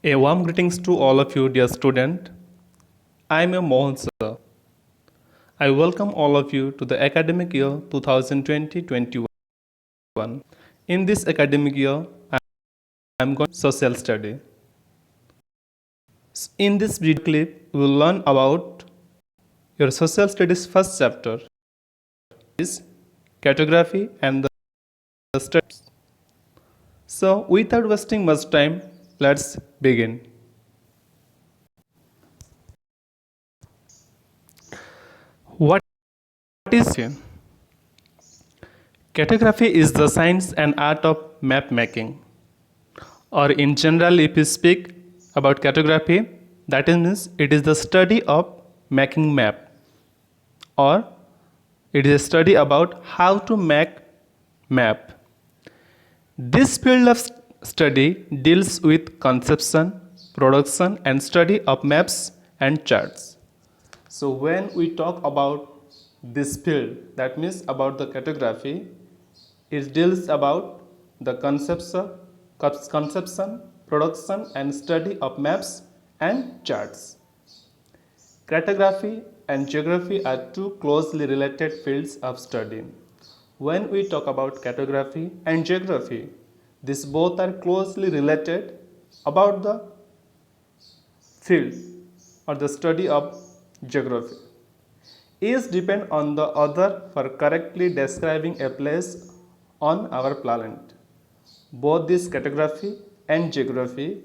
A warm greetings to all of you, dear student. I am your Mohan sir. I welcome all of you to the academic year 2020-21. In this academic year, I am going to social study. In this video clip, we will learn about your social studies first chapter is cartography and the steps. So, without wasting much time, let's begin. What is cartography? Is the science and art of map making, or in general, if you speak about cartography, that means it is the study of making map, or it is a study about how to make map. This field of study deals with conception, production and study of maps and charts. So when we talk about this field, that means about the cartography, it deals about the conception, production and study of maps and charts. Cartography and geography are two closely related fields of study. When we talk about cartography and geography, these both are closely related about the field or the study of geography. Each depend on the other for correctly describing a place on our planet. Both this cartography and geography,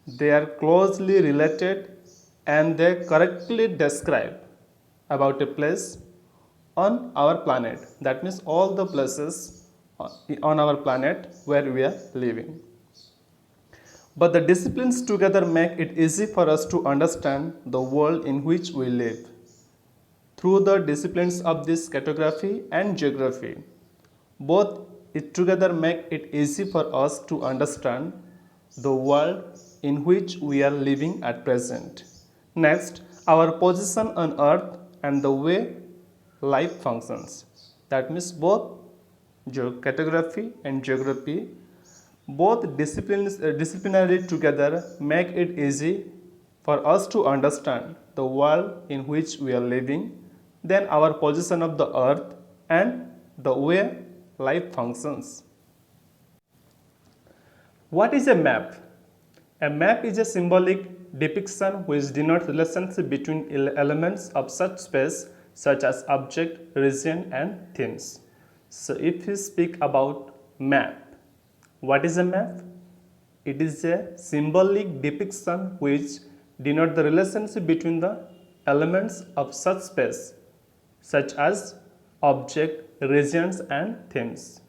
they are closely related and they correctly describe about a place on our planet. That means all the places on our planet where we are living. But the disciplines together make it easy for us to understand the world in which we live. Through the disciplines of this cartography and geography, both it together make it easy for us to understand the world in which we are living at present. Next, our position on earth and the way life functions. That means both cartography and geography, both disciplinary together make it easy for us to understand the world in which we are living, then our position of the earth and the way life functions. What is a map? A map is a symbolic depiction which denotes relationship between elements of such space such as object, region and themes. So if we speak about map, what is a map? It is a symbolic depiction which denotes the relationship between the elements of such space such as object, regions and themes.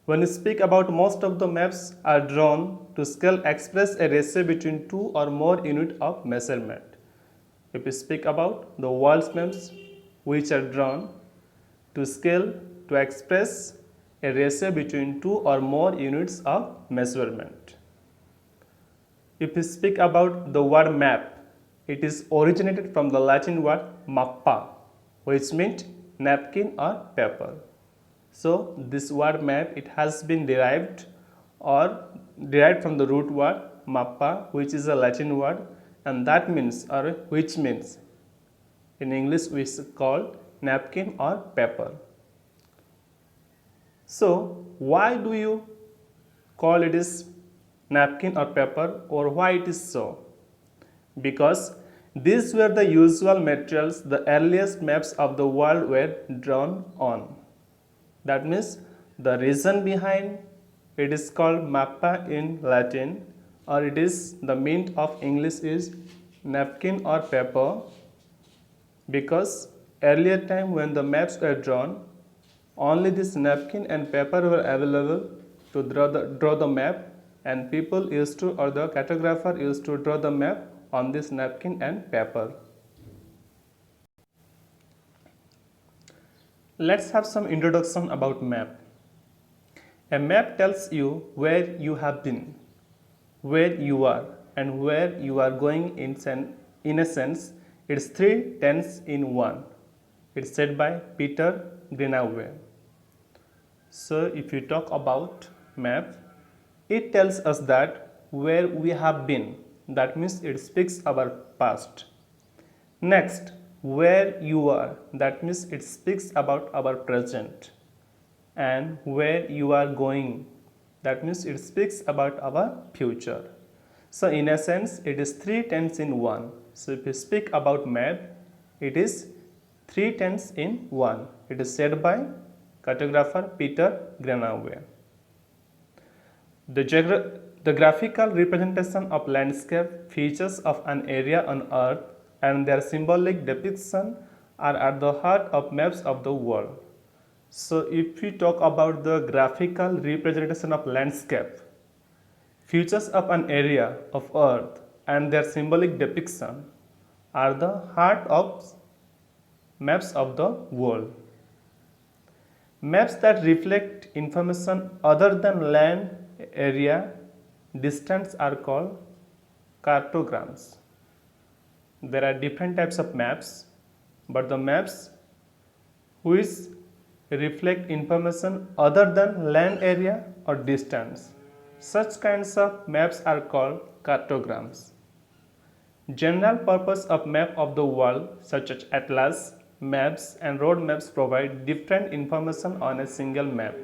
When we speak about, most of the maps are drawn to scale express a ratio between two or more units of measurement. If we speak about the world's maps which are drawn to scale to express a ratio between two or more units of measurement. If we speak about the word map, it is originated from the Latin word mappa, which means napkin or paper. So this word map, it has been derived from the root word mappa, which is a Latin word, and that means, or which means, in English we call napkin or paper. So why do you call it is napkin or paper, or why it is so? Because these were the usual materials the earliest maps of the world were drawn on. That means the reason behind it is called mappa in Latin, or it is the meaning of English is napkin or paper, because earlier time when the maps were drawn, only this napkin and paper were available to draw the map, and people used to, or the cartographer used to draw the map on this napkin and paper. Let's have some introduction about map. A map tells you where you have been, where you are, and where you are going. In a sense, it's three tenths in one. It's said by Peter Greenaway. So if you talk about map, it tells us that where we have been, that means it speaks our past. Next, where you are, that means it speaks about our present. And where you are going, that means it speaks about our future. So in a sense, it is three tense in one. So if you speak about map, it is three tense in one. It is said by cartographer Peter Greenaway. The graphical representation of landscape features of an area on Earth and their symbolic depiction are at the heart of maps of the world. So if we talk about the graphical representation of landscape, features of an area of Earth and their symbolic depiction are the heart of maps of the world. Maps that reflect information other than land, area, distance are called cartograms. There are different types of maps, but the maps which reflect information other than land area or distance, such kinds of maps are called cartograms. General purpose of map of the world such as atlas, maps and road maps provide different information on a single map.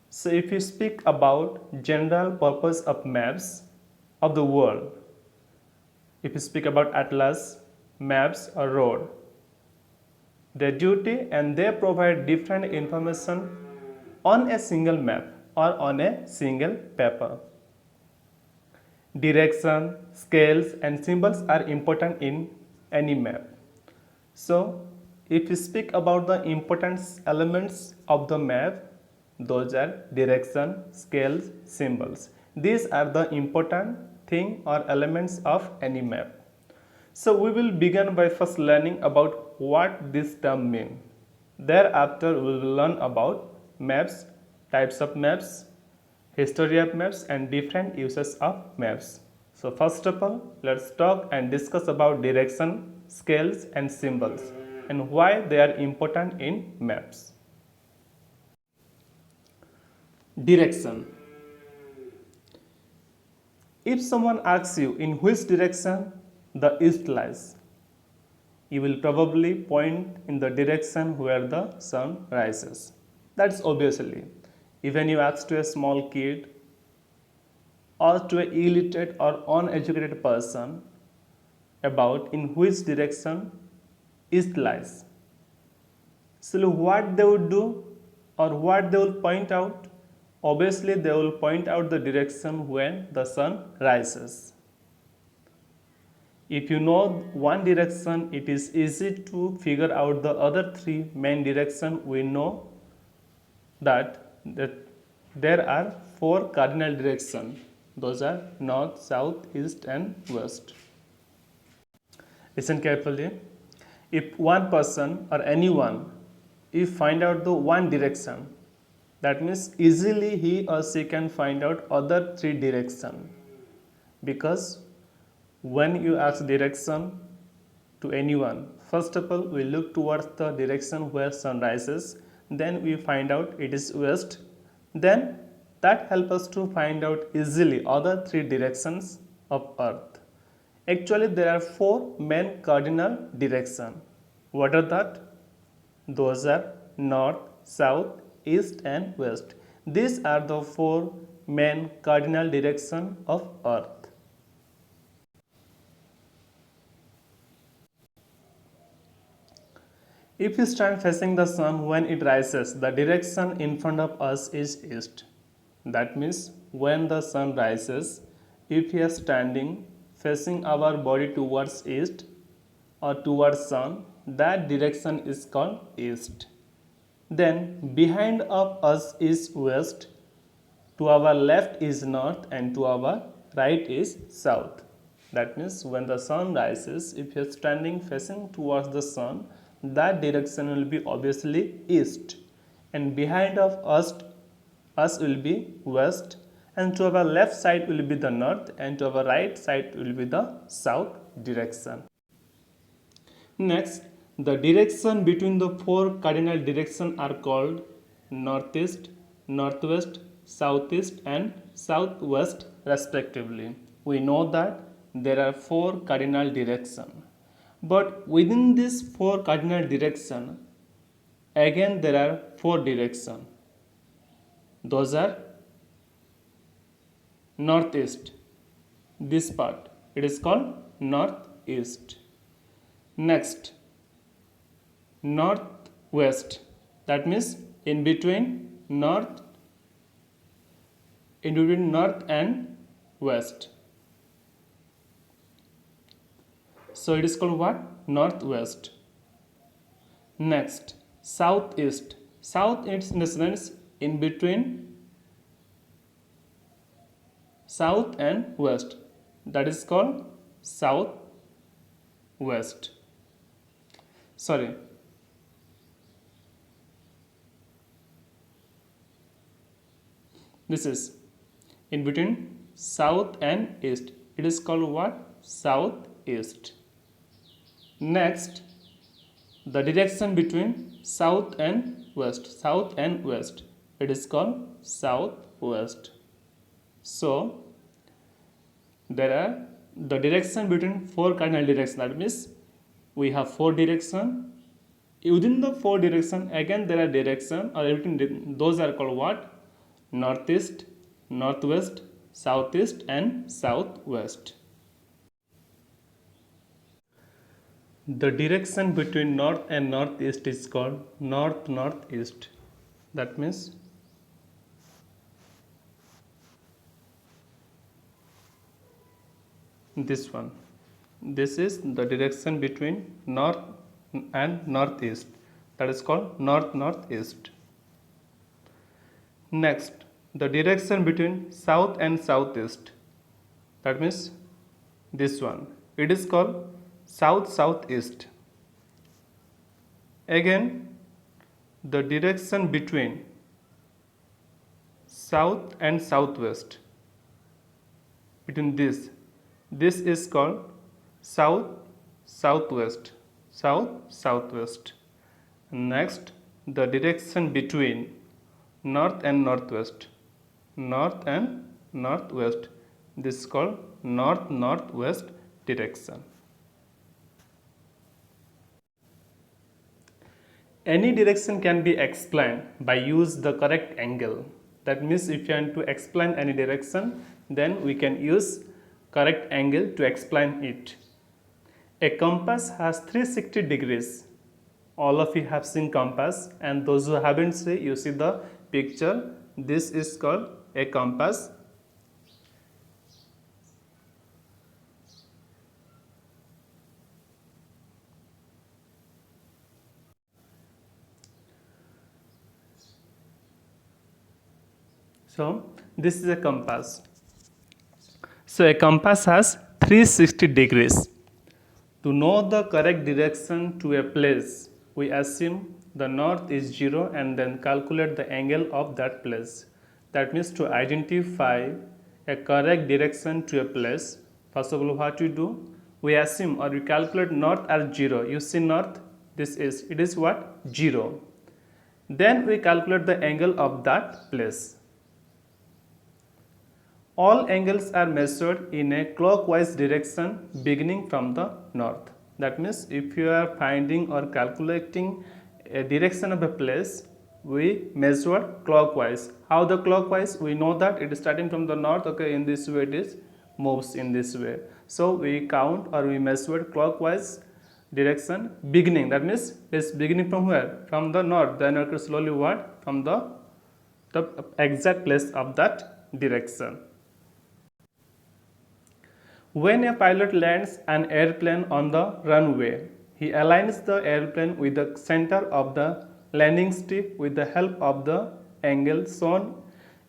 So if you speak about general purpose of maps of the world, if you speak about atlas, maps or road, their duty and they provide different information on a single map or on a single paper. Direction, scales and symbols are important in any map. So if you speak about the important elements of the map, those are direction, scales, symbols. These are the important thing or elements of any map. So we will begin by first learning about what this term means. Thereafter we will learn about maps, types of maps, history of maps and different uses of maps. So first of all, let's talk and discuss about direction, scales and symbols and why they are important in maps. Direction. If someone asks you in which direction the east lies, you will probably point in the direction where the sun rises. That's obviously. Even you ask to a small kid or to an illiterate or uneducated person about in which direction east lies. So what they would do or what they will point out, obviously they will point out the direction when the sun rises. If you know one direction, it is easy to figure out the other three main directions. We know that there are four cardinal directions. Those are north, south, east and west. Listen carefully. If one person or anyone, if find out the one direction, that means easily he or she can find out other three directions, because when you ask direction to anyone, first of all we look towards the direction where sun rises, then we find out it is west, then that helps us to find out easily other three directions of earth. Actually there are four main cardinal directions. What are that? Those are north, south, east and west. These are the four main cardinal directions of earth. If we stand facing the sun when it rises, the direction in front of us is east. That means when the sun rises, if we are standing facing our body towards east or towards sun, that direction is called east. Then behind of us is west, to our left is north and to our right is south. That means when the sun rises, if you are standing facing towards the sun, that direction will be obviously east, and behind of us will be west, and to our left side will be the north and to our right side will be the south direction. Next, the direction between the four cardinal directions are called northeast, northwest, southeast and southwest respectively. we know that there are four cardinal directions. But within this four cardinal direction, again there are four directions. Those are northeast. This part, it is called northeast. Next, northwest. That means in between north and west. So it is called what? Northwest. Next, southeast. South is in the sense in between south and west. That is called southwest. Sorry. This is in between south and east. It is called what? Southeast. Next, the direction between south and west. South and west. It is called southwest. So, there are the direction between four cardinal directions. That means we have four directions. Within the four directions, again there are directions, or between those are called what? Northeast, northwest, southeast, and southwest. The direction between north and northeast is called north-northeast. That means this one. This is the direction between north and northeast. That is called north-northeast. Next, the direction between south and southeast. That means this one. It is called south-southeast. Again, the direction between south and southwest. Between this is called south-southwest. South-southwest. Next, the direction between north and northwest. North and northwest. This is called north-northwest direction. Any direction can be explained by use the correct angle. That means if you want to explain any direction, then we can use correct angle to explain it. A compass has 360 degrees. All of you have seen compass, and those who haven't seen, you see the picture. This is called a compass. So this is a compass. So a compass has 360 degrees. To know the correct direction to a place, we assume the north is 0 and then calculate the angle of that place. That means to identify a correct direction to a place, first of all what we do, we assume or we calculate north as 0. You see north, it is what? 0. Then we calculate the angle of that place. All angles are measured in a clockwise direction beginning from the north. That means if you are finding or calculating a direction of a place, we measure clockwise. How the clockwise? We know that it is starting from the north, okay, in this way it is moves in this way. So we count or we measure clockwise direction beginning. That means it's beginning from where? From the north. Then okay, slowly what? From the exact place of that direction. When a pilot lands an airplane on the runway, he aligns the airplane with the center of the landing strip with the help of the angle shown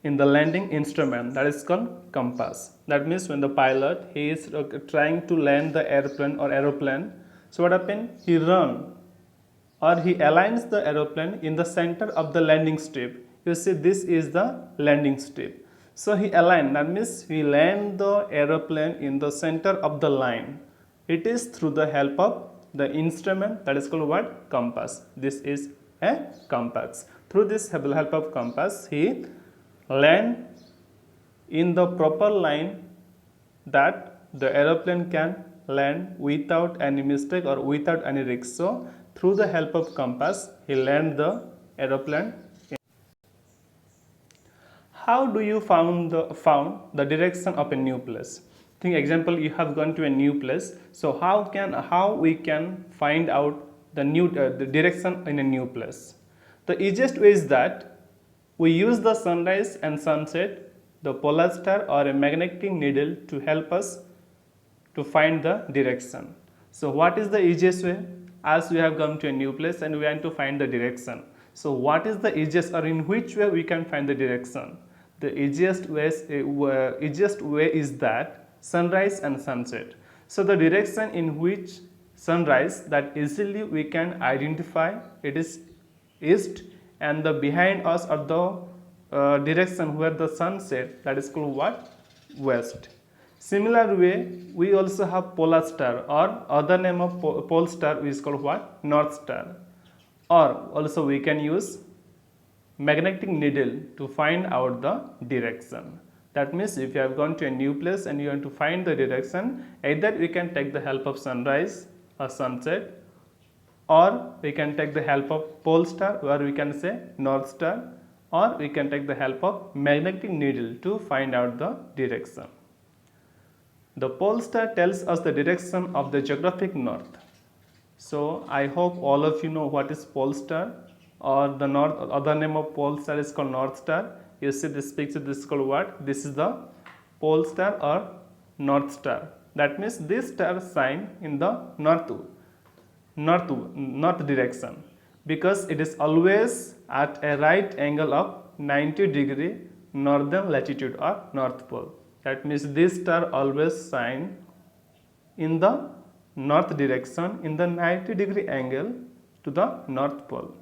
in the landing instrument, that is called compass. That means when the pilot he is trying to land the airplane or aeroplane, so what happens? He run or he aligns the aeroplane in the center of the landing strip. You see this is the landing strip. So he aligned, that means he land the aeroplane in the center of the line. It is through the help of the instrument that is called what? Compass. This is a compass. Through this help of compass, he land in the proper line that the aeroplane can land without any mistake or without any risk. So through the help of compass, he landed the aeroplane. How do you found the direction of a new place? Think example, you have gone to a new place. So how we can find out the direction in a new place? The easiest way is that we use the sunrise and sunset, the polar star or a magnetic needle to help us to find the direction. So what is the easiest way? As we have come to a new place and we want to find the direction. So what is the easiest, or in which way we can find the direction? The easiest way is that sunrise and sunset. So the direction in which sunrise, that easily we can identify it is east, and the behind us are the direction where the sun set, that is called what? West. Similar way, we also have polar star, or other name of pole star is called what? North star. Or also we can use magnetic needle to find out the direction. That means if you have gone to a new place and you want to find the direction, either we can take the help of sunrise or sunset, or we can take the help of pole star, where we can say north star, or we can take the help of magnetic needle to find out the direction. The pole star tells us the direction of the geographic north. So I hope all of you know what is pole star, or the other name of pole star is called north star. You see this picture, this is called what? This is the pole star or north star. That means this star shine in the north direction, because it is always at a right angle of 90-degree northern latitude or north pole. That means this star always shine in the north direction in the 90-degree angle to the north pole.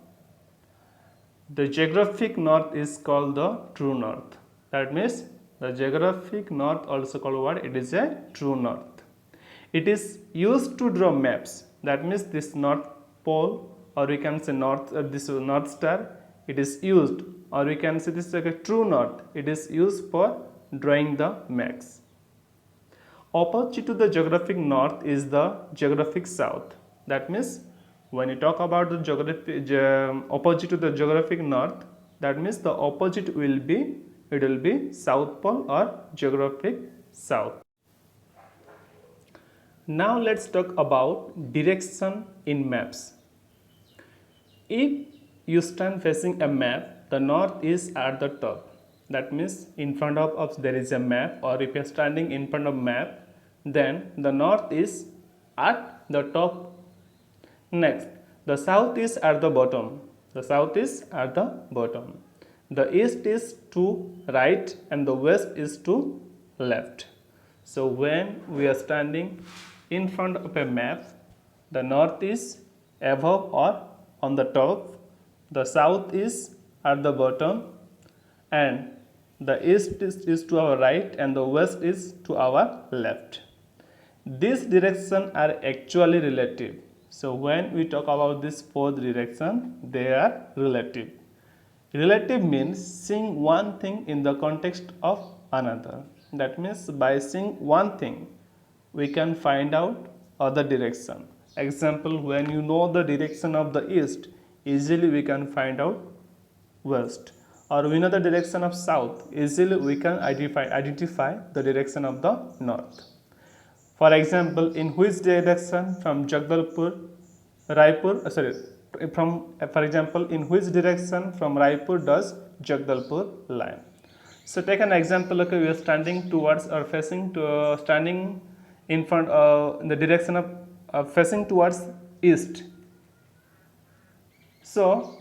The geographic north is called the true north. That means the geographic north, also called what? It is a true north. It is used to draw maps. That means this north pole, or we can say this north star, it is used, or we can say this is like a true north. It is used for drawing the maps. Opposite to the geographic north is the geographic south. That means when you talk about the opposite to the geographic north, that means the opposite will be, it will be south pole or geographic south. Now let's talk about direction in maps. If you stand facing a map, the north is at the top. That means in front of us there is a map, or if you are standing in front of map, then the north is at the top. Next, the south is at the bottom. The south is at the bottom. The east is to right and the west is to left. So when we are standing in front of a map, the north is above or on the top, the south is at the bottom, and the east is to our right and the west is to our left. These directions are actually relative. So when we talk about this fourth direction, they are relative. Relative means seeing one thing in the context of another. That means by seeing one thing, we can find out other direction. Example, when you know the direction of the east, easily we can find out west. Or we know the direction of south, easily we can identify the direction of the north. For example, in which direction from Jagdalpur, for example, in which direction from Raipur does Jagdalpur lie? So take an example, okay, we are standing towards or facing to standing in front in the direction of facing towards east. So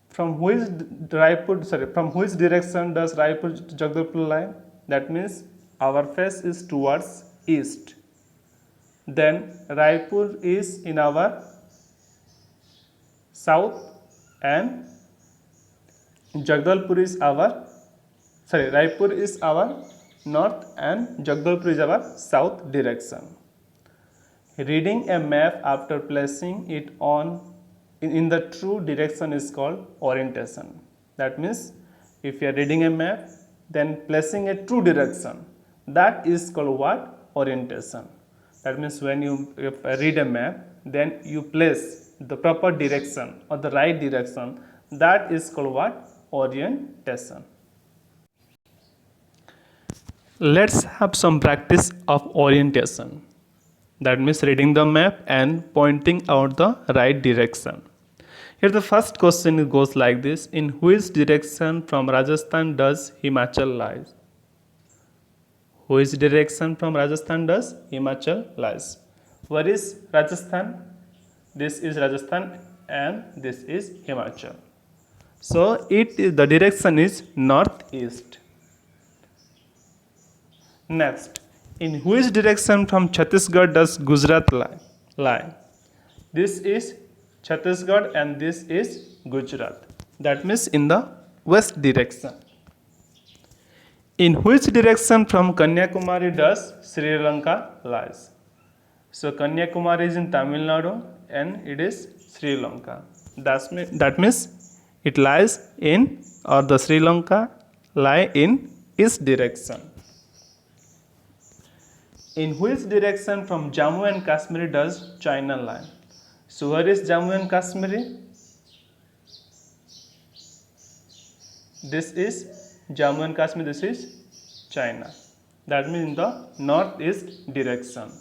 from which direction does Raipur to Jagdalpur lie? That means our face is towards east. Then Raipur is in our south and Raipur is our north and Jagdalpur is our south direction. Reading a map after placing it on in the true direction is called orientation. That means if you are reading a map then placing a true direction. That is called what? Orientation. That means when you read a map, then you place the proper direction or the right direction. That is called what? Orientation. Let's have some practice of orientation. That means reading the map and pointing out the right direction. Here the first question goes like this: in which direction from Rajasthan does Himachal lies? Which direction from Rajasthan does Himachal lies? Where is Rajasthan? This is Rajasthan and this is Himachal. So the direction is northeast. Next, in which direction from Chhattisgarh does Gujarat lie? This is Chhattisgarh and this is Gujarat. That means in the west direction. In which direction from Kanyakumari does Sri Lanka lies? So Kanyakumari is in Tamil Nadu and it is Sri Lanka. That means it lies in, or the Sri Lanka lie in east direction. In which direction from Jammu and Kashmir does China lie? So where is Jammu and Kashmir? This is Jammu and Kashmir, this is China. That means in the northeast direction.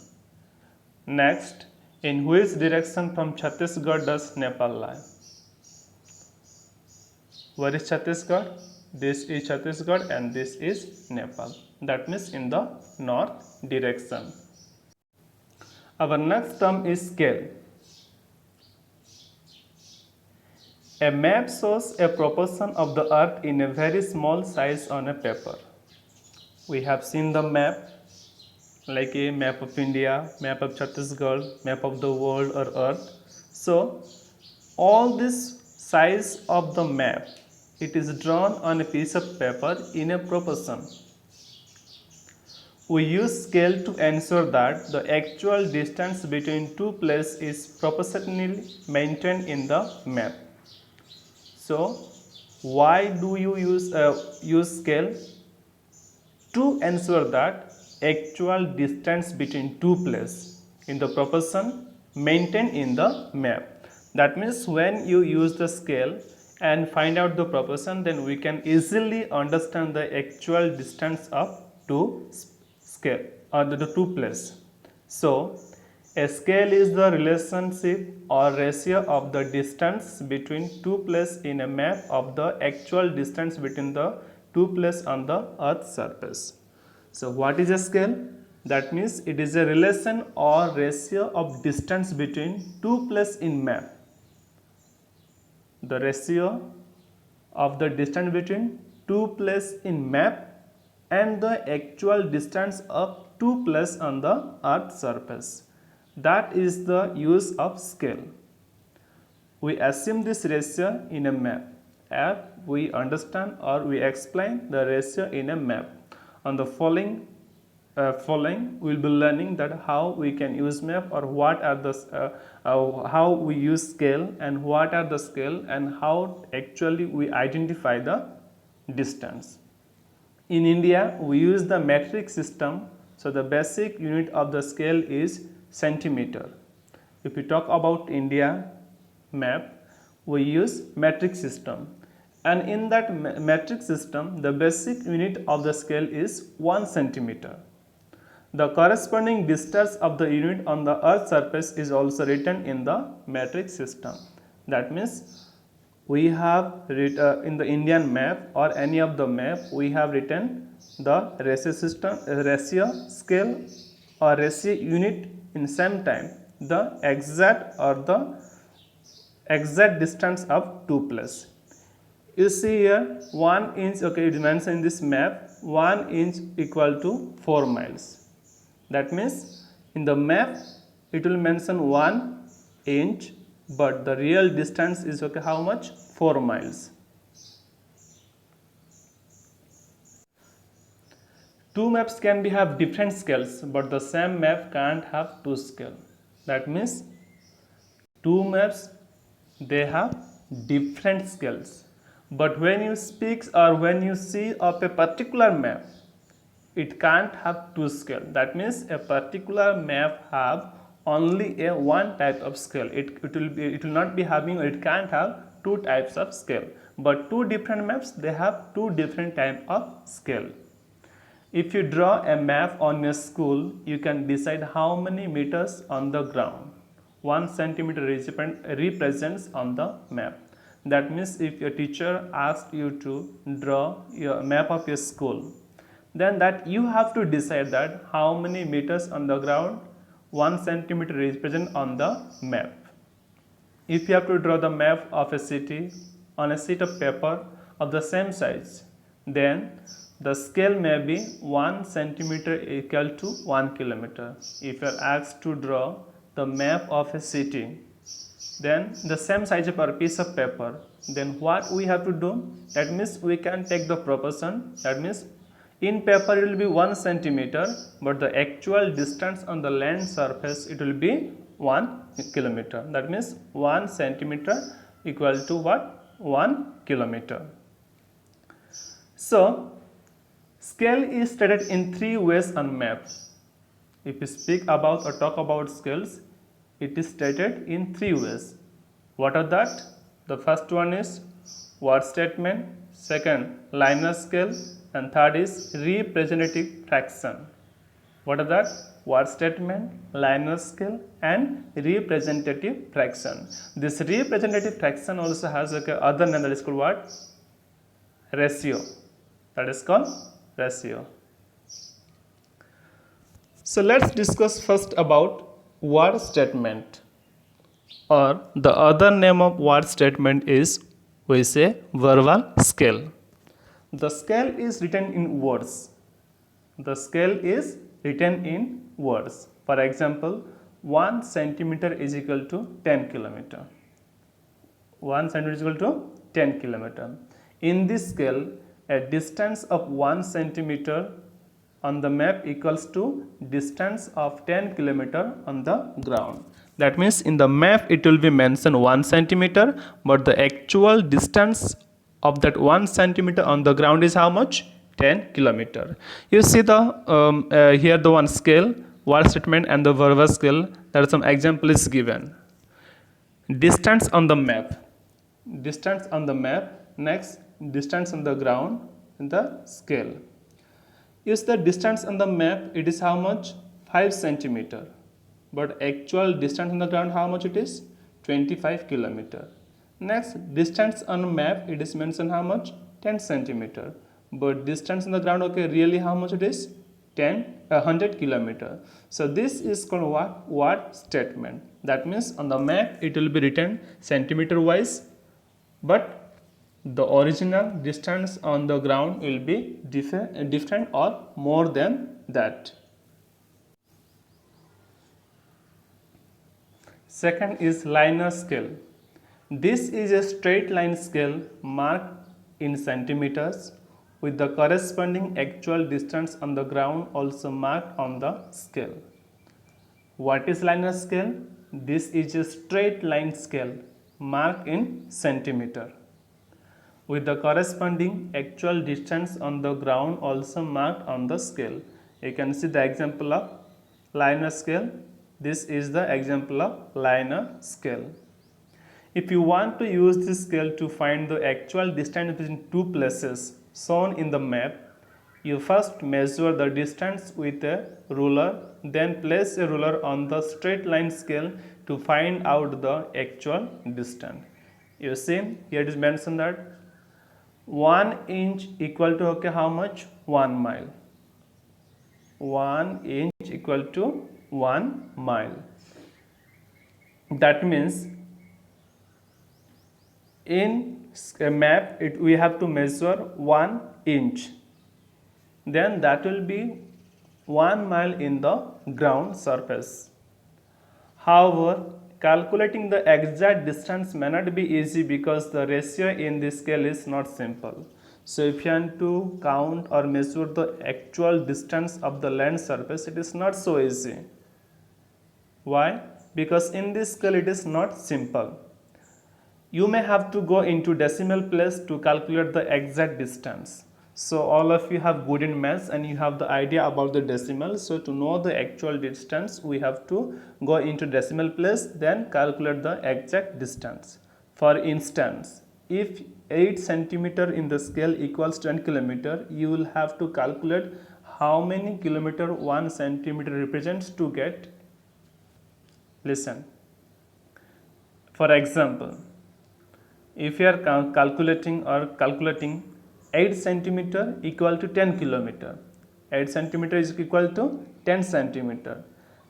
Next, in which direction from Chhattisgarh does Nepal lie? Where is Chhattisgarh? This is Chhattisgarh and this is Nepal. That means in the north direction. Our next term is scale. A map shows a proportion of the earth in a very small size on a paper. We have seen the map, like a map of India, map of Chhattisgarh, map of the world or earth. So all this size of the map, it is drawn on a piece of paper in a proportion. We use scale to ensure that the actual distance between two places is proportionally maintained in the map. So why do you use scale? To ensure that actual distance between two places in the proportion maintained in the map. That means when you use the scale and find out the proportion, then we can easily understand the actual distance of two scale or the two places. So a scale is the relationship or ratio of the distance between two places in a map of the actual distance between the two places on the earth's surface. So what is a scale? That means it is a relation or ratio of distance between two places in map. The ratio of the distance between two places in map and the actual distance of two places on the earth's surface. That is the use of scale. We assume this ratio in a map as we understand or we explain the ratio in a map. On the following we will be learning that how we can use map or what are the how we use scale and what are the scale and how actually we identify the distance. In India, we use the metric system. So the basic unit of the scale is centimeter. If we talk about India map, we use metric system. And in that metric system, the basic unit of the scale is 1 centimeter. The corresponding distance of the unit on the earth's surface is also written in the metric system. That means we have in the Indian map or any of the map, we have written the ratio system, ratio scale or ratio unit in same time the exact distance of two places. You see here 1 inch, okay, it is mentioned in this map 1 inch equal to 4 miles. That means in the map it will mention 1 inch, but the real distance is okay how much? 4 miles. Two maps can have different scales, but the same map can't have two scales. That means two maps they have different scales, But when you speak or when you see of a particular map, it can't have two scale. That means a particular map have only a one type of scale. It will not be having, or it can't have two types of scale. But two different maps, they have two different type of scale. If you draw a map on your school, you can decide how many meters on the ground 1 centimeter represents on the map. That means if your teacher asks you to draw your map of your school, then that you have to decide that how many meters on the ground 1 centimeter represent on the map. If you have to draw the map of a city on a sheet of paper of the same size, then the scale may be 1 centimeter equal to 1 kilometer. If you are asked to draw the map of a city, then the same size of a piece of paper, then what we have to do? That means we can take the proportion. That means in paper it will be 1 centimeter, but the actual distance on the land surface it will be 1 kilometer. That means 1 centimeter equal to what? 1 kilometer. So scale is stated in three ways on map. If we speak about or talk about scales, it is stated in three ways. What are that? The first one is word statement, second linear scale, and third is representative fraction. What are that? Word statement, linear scale, and representative fraction. This representative fraction also has other name, that is called what? Ratio. That is called ratio. So let's discuss first about word statement, or the other name of word statement is, we say, verbal scale. The scale is written in words. The scale is written in words. For example, 1 centimeter is equal to 10 kilometer. 1 centimeter is equal to 10 kilometer. In this scale, a distance of 1 centimeter on the map equals to distance of 10 kilometer on the ground. That means in the map it will be mentioned 1 centimeter, but the actual distance of that 1 centimeter on the ground is how much? 10 kilometer. You see the here the one scale, word statement, and the verbal scale. There are some example is given. Distance on the map. Distance on the map. Next, distance on the ground in the scale. Is the distance on the map, it is how much? 5 centimeter. But actual distance on the ground, how much it is? 25 kilometer. Next, distance on the map, it is mentioned how much? 10 centimeter. But distance on the ground, okay, really how much it is? 100 kilometer. So this is called what? Word statement. That means on the map it will be written centimeter wise, but the original distance on the ground will be different or more than that. Second is linear scale. This is a straight line scale marked in centimeters with the corresponding actual distance on the ground also marked on the scale. What is linear scale? This is a straight line scale marked in centimeter with the corresponding actual distance on the ground also marked on the scale. You can see the example of linear scale. This is the example of linear scale. If you want to use this scale to find the actual distance between two places shown in the map, you first measure the distance with a ruler, then place a ruler on the straight line scale to find out the actual distance. You see, here it is mentioned that 1 inch equal to, okay, how much? 1 mile. 1 inch equal to 1 mile. That means in a map we have to measure 1 inch. Then that will be 1 mile in the ground surface. However, calculating the exact distance may not be easy because the ratio in this scale is not simple. So if you want to count or measure the actual distance of the land surface, it is not so easy. Why? Because in this scale it is not simple. you may have to go into decimal place to calculate the exact distance. So all of you have good in maths and you have the idea about the decimal. So to know the actual distance, we have to go into decimal place, then calculate the exact distance. For instance, if 8 centimeter in the scale equals 10 kilometer, you will have to calculate how many kilometer 1 centimeter represents to get. Listen. For example, if you are calculating 8 centimeter equal to 10 kilometer, 8 centimeter is equal to 10 centimeter.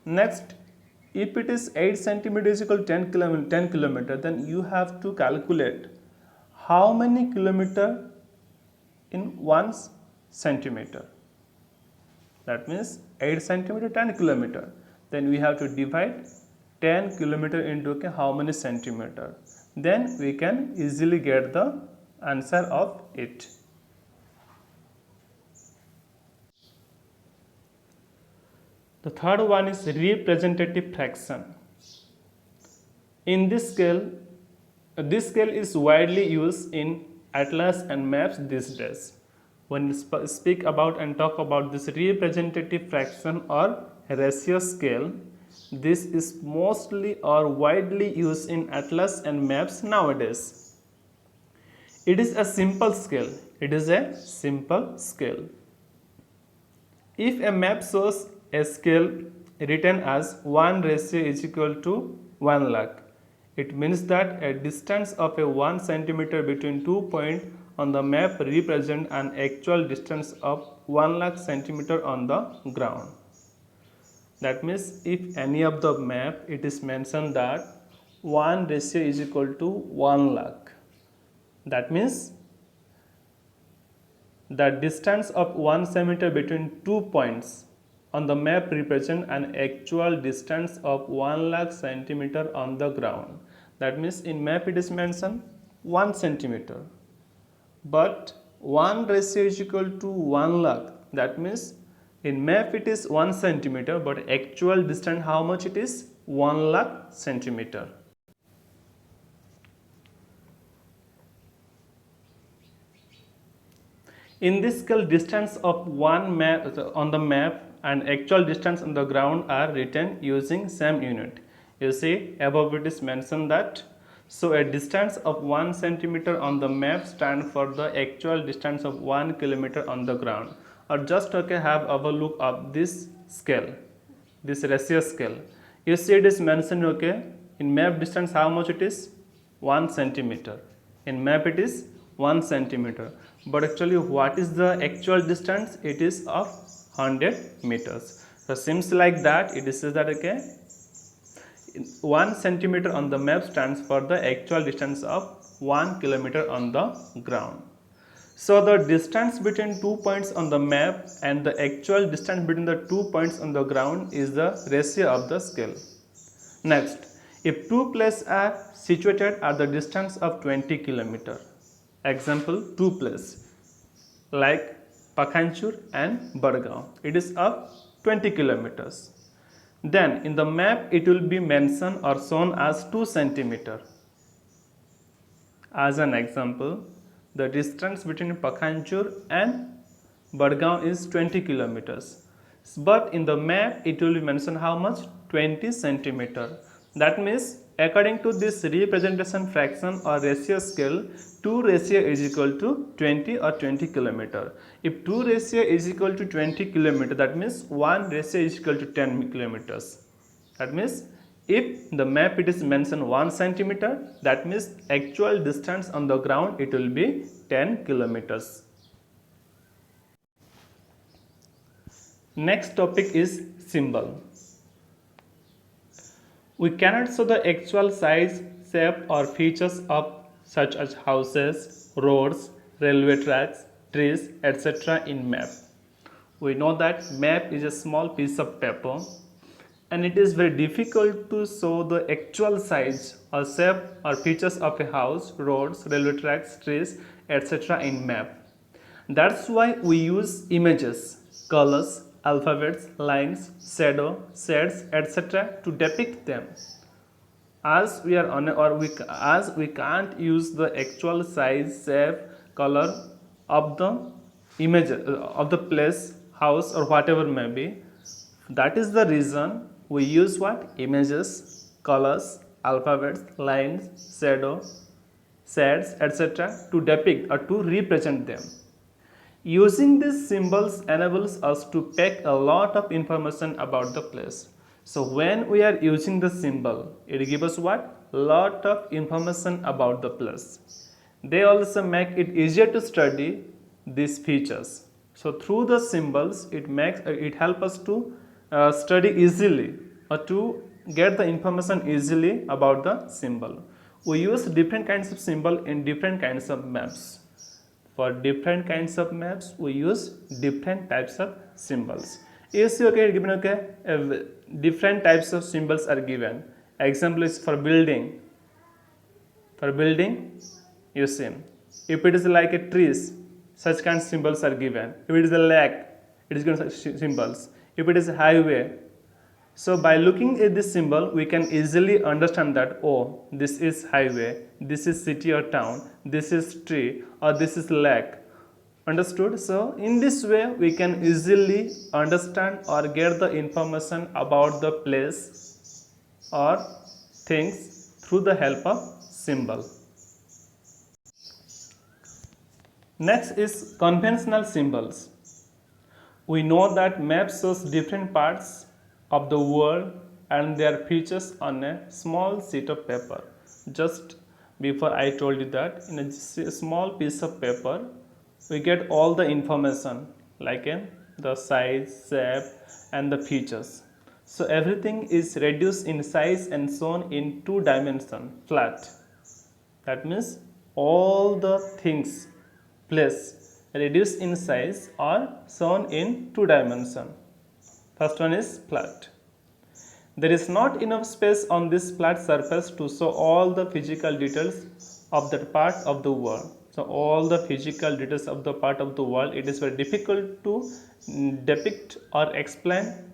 Next, if it is 8 centimeter is equal to 10 kilometer, then you have to calculate how many kilometer in 1 centimeter. That means 8 centimeter 10 kilometer. Then we have to divide 10 kilometer into how many centimeter. Then we can easily get the answer of it. The third one is representative fraction. In this scale is widely used in atlas and maps these days. When we speak about and talk about this representative fraction or ratio scale, this is mostly or widely used in atlas and maps nowadays. It is a simple scale. If a map shows a scale written as 1 ratio is equal to 1 lakh, it means that a distance of a 1 centimeter between 2 points on the map represents an actual distance of 1 lakh centimeter on the ground. That means if any of the map it is mentioned that 1 ratio is equal to 1 lakh. That means the distance of 1 centimeter between 2 points on the map represents an actual distance of 1 lakh centimeter on the ground. That means in map it is mentioned 1 centimeter. But 1 ratio is equal to 1 lakh. That means in map it is 1 centimeter, but actual distance how much it is? 1 lakh centimeter. In this scale, distance of one map on the map and actual distance on the ground are written using same unit. You see above it is mentioned that so a distance of 1 centimeter on the map stands for the actual distance of 1 kilometer on the ground. Or just have a look of this scale, this ratio scale. You see it is mentioned in map distance how much it is? 1 centimeter. In map it is 1 centimeter. But actually what is the actual distance? It is of 100 meters. So seems like that it is that 1 centimeter on the map stands for the actual distance of 1 kilometer on the ground. So the distance between 2 points on the map and the actual distance between the 2 points on the ground is the ratio of the scale. Next, if two places are situated at the distance of 20 km, example 2 places like Pakhanchur and Badgaon, it is of 20 kilometers. Then in the map it will be mentioned or shown as 2 centimeter. As an example, the distance between Pakhanchur and Badgaon is 20 kilometers. But in the map it will be mentioned how much? 20 centimeter. That means according to this representation fraction or ratio scale, 2 ratio is equal to 20 or 20 kilometer. If 2 ratio is equal to 20 kilometer, that means 1 ratio is equal to 10 kilometers. That means if the map it is mentioned 1 centimeter, that means actual distance on the ground it will be 10 kilometers. Next topic is symbol. We cannot show the actual size, shape or features of such as houses, roads, railway tracks, trees, etc. in map. We know that map is a small piece of paper and it is very difficult to show the actual size or shape or features of a house, roads, railway tracks, trees, etc. in map. That's why we use images, colors, alphabets, lines, shadow, shades, etc. to depict them. as we are on or we as we can't use the actual size, shape, color of the image of the place, house, or whatever may be. That is the reason we use what? Images, colors, alphabets, lines, shadow, shades, etc. to depict or to represent them. Using these symbols enables us to pack a lot of information about the place. So when we are using the symbol, it gives us what? Lot of information about the place. They also make it easier to study these features. So through the symbols, it helps us to study easily or to get the information easily about the symbol. We use different kinds of symbol in different kinds of maps. For different kinds of maps, we use different types of symbols. Is okay given different types of symbols are given. Example is for building. For building, you see. If it is like a trees, such kind of symbols are given. If it is a lake, it is given such symbols. If it is a highway, so by looking at this symbol, we can easily understand that, oh, this is highway, this is city or town, this is tree, or this is lake. Understood? So in this way, we can easily understand or get the information about the place or things through the help of symbol. Next is conventional symbols. We know that map shows different parts of the world and their features on a small sheet of paper. Just before I told you that in a small piece of paper we get all the information like the size, shape and the features. So everything is reduced in size and shown in 2 dimensions flat. That means all the things place reduced in size are shown in 2 dimensions. First one is flat. There is not enough space on this flat surface to show all the physical details of that part of the world. So all the physical details of the part of the world, it is very difficult to depict or explain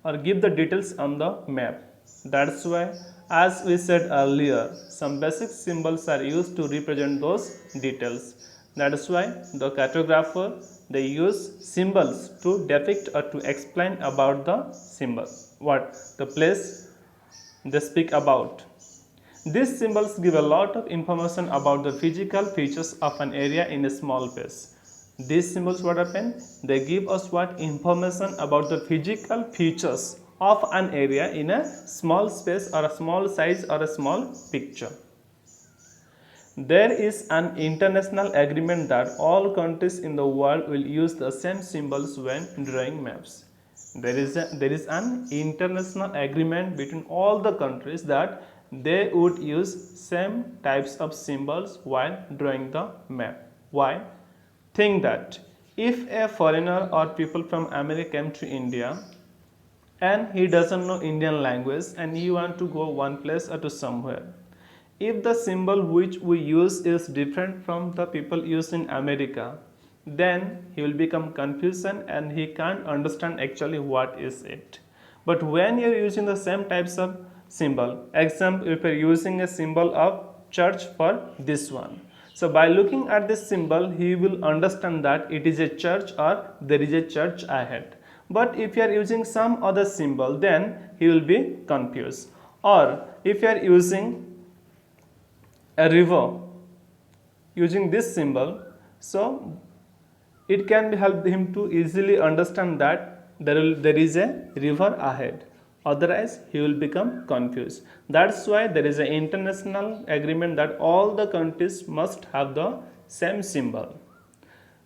or give the details on the map. That's why, as we said earlier, some basic symbols are used to represent those details. That's why the cartographer, they use symbols to depict or to explain about the symbol, what the place they speak about. These symbols give a lot of information about the physical features of an area in a small space. These symbols, what happen? They give us what? Information about the physical features of an area in a small space or a small size or a small picture. There is an international agreement that all countries in the world will use the same symbols when drawing maps. There is an international agreement between all the countries that they would use same types of symbols while drawing the map. Why? Think that if a foreigner or people from America came to India and he doesn't know Indian language and he want to go one place or to somewhere, if the symbol which we use is different from the people used in America, then he will become confused and he can't understand actually what is it. But when you are using the same types of symbol, example, if you are using a symbol of church for this one, so by looking at this symbol, he will understand that it is a church or there is a church ahead. But if you are using some other symbol, then he will be confused. Or if you are using a river using this symbol, so it can help him to easily understand that there is a river ahead. Otherwise, he will become confused. That's why there is an international agreement that all the countries must have the same symbol.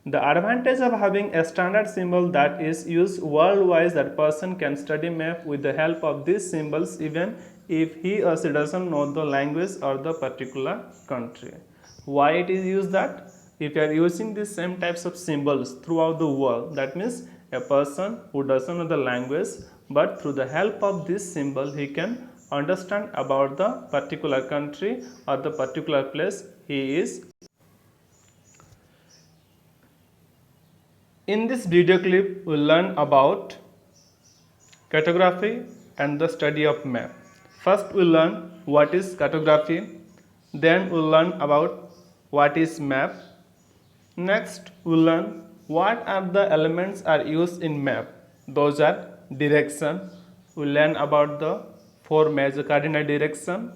The advantage of having a standard symbol that is used worldwide, that person can study map with the help of these symbols even if he or she doesn't know the language or the particular country. Why it is used that? If you are using these same types of symbols throughout the world, that means a person who doesn't know the language, but through the help of this symbol he can understand about the particular country or the particular place he is. In this video clip, we'll learn about cartography and the study of map. First we'll learn what is cartography, then we'll learn about what is map. Next we'll learn what are the elements are used in map. Those are direction. We'll learn about the four major cardinal direction,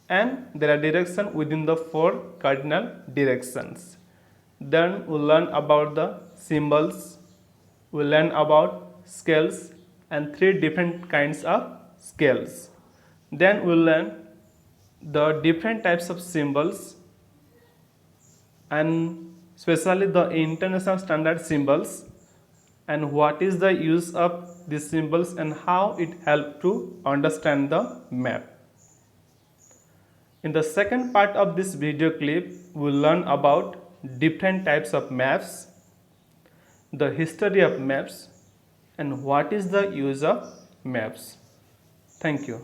and there are direction within the four cardinal directions. Then we'll learn about the symbols. We'll learn about scales and three different kinds of scales. Then we'll learn the different types of symbols and especially the international standard symbols, and what is the use of these symbols and how it helps to understand the map. In the second part of this video clip, we'll learn about different types of maps, the history of maps, and what is the use of maps. Thank you.